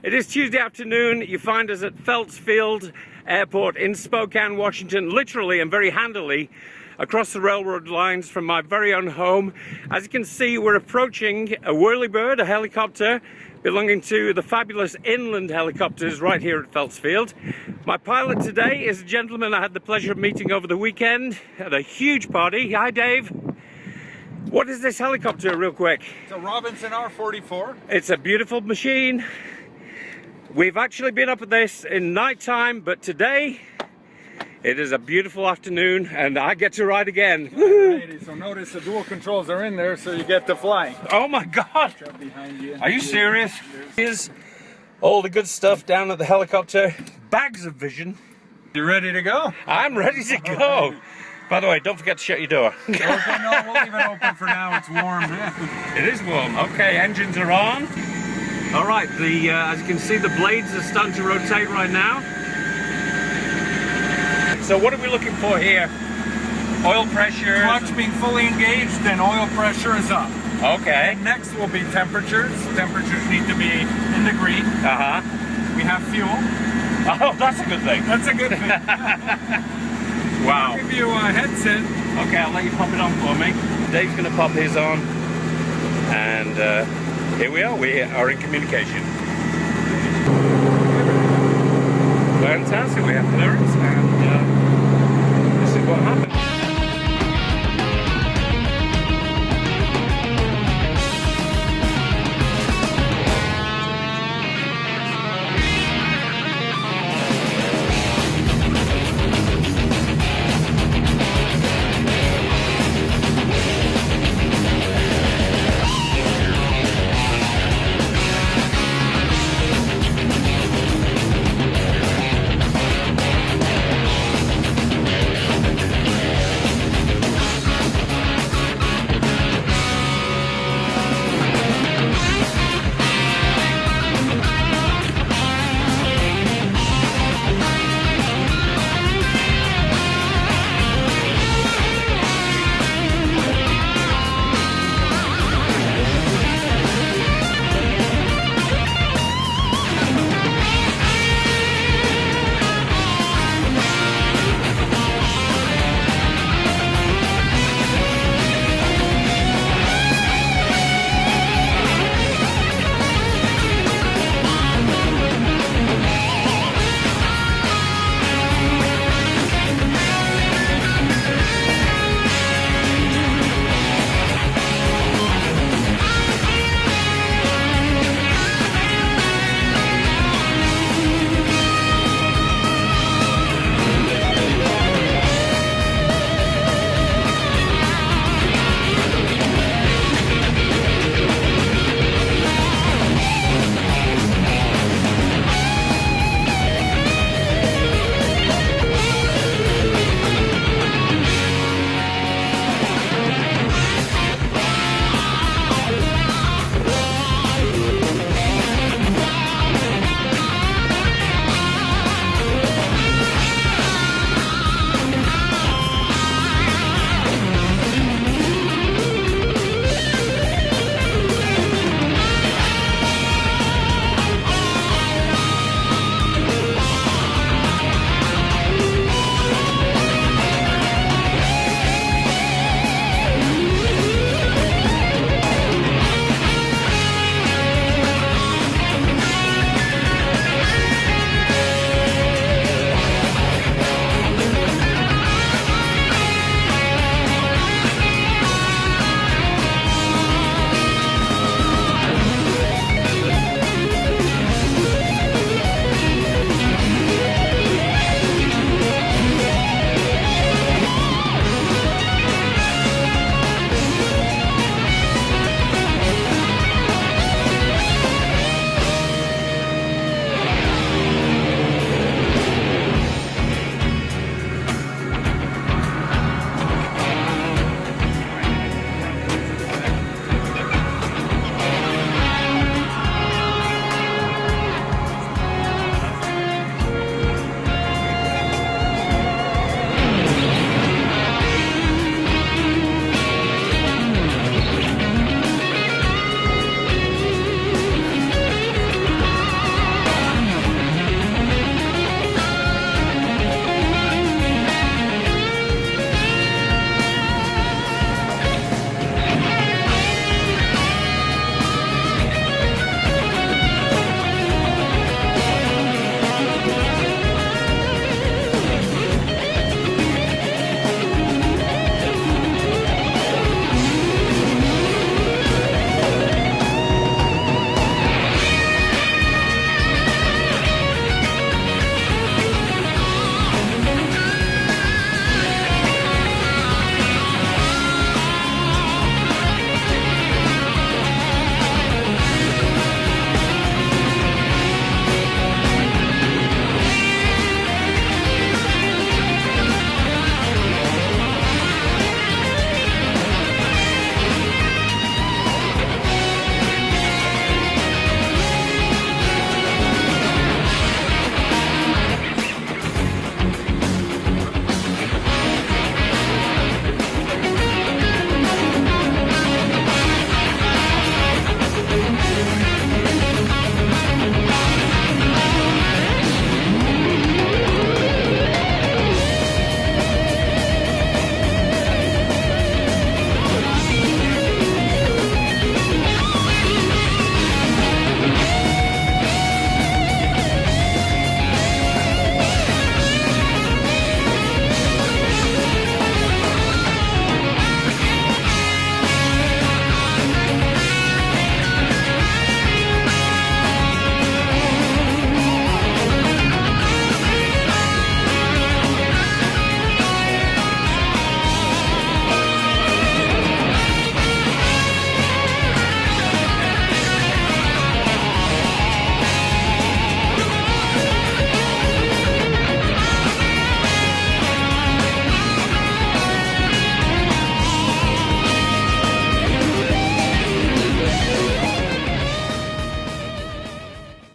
It is Tuesday afternoon. You find us at Phelps Field Airport in Spokane, Washington, literally and very handily across the railroad lines from my very own home. As you can see, we're approaching a whirlybird, a helicopter belonging to the fabulous Inland Helicopters right here at Phelps Field. My pilot today is a gentleman I had the pleasure of meeting over the weekend at a huge party. Hi, Dave. What is this helicopter, real quick? It's a Robinson R44. It's a beautiful machine. We've actually been up at this in night time, but today it is a beautiful afternoon and I get to ride again. Alrighty, so notice the dual controls are in there so you get to fly. Oh my God! Behind you. Are you serious? Here's all the good stuff down at the helicopter. Bags of vision. You ready to go? I'm ready to go. By the way, don't forget to shut your door. Okay, no, we'll leave it open for now. It's warm. It is warm. Okay, engines are on. All right, as you can see, the blades are starting to rotate right now. So what are we looking for here? Oil pressure. Clutch being fully engaged, then oil pressure is up. Okay. And next will be temperatures. Temperatures need to be in the green. Uh-huh. We have fuel. Oh, that's a good thing. That's a good thing. Wow. I'll give you a headset. Okay, I'll let you pop it on for me. Dave's going to pop his on. And here we are in communication. Fantastic, we have clearance, and this is what happens.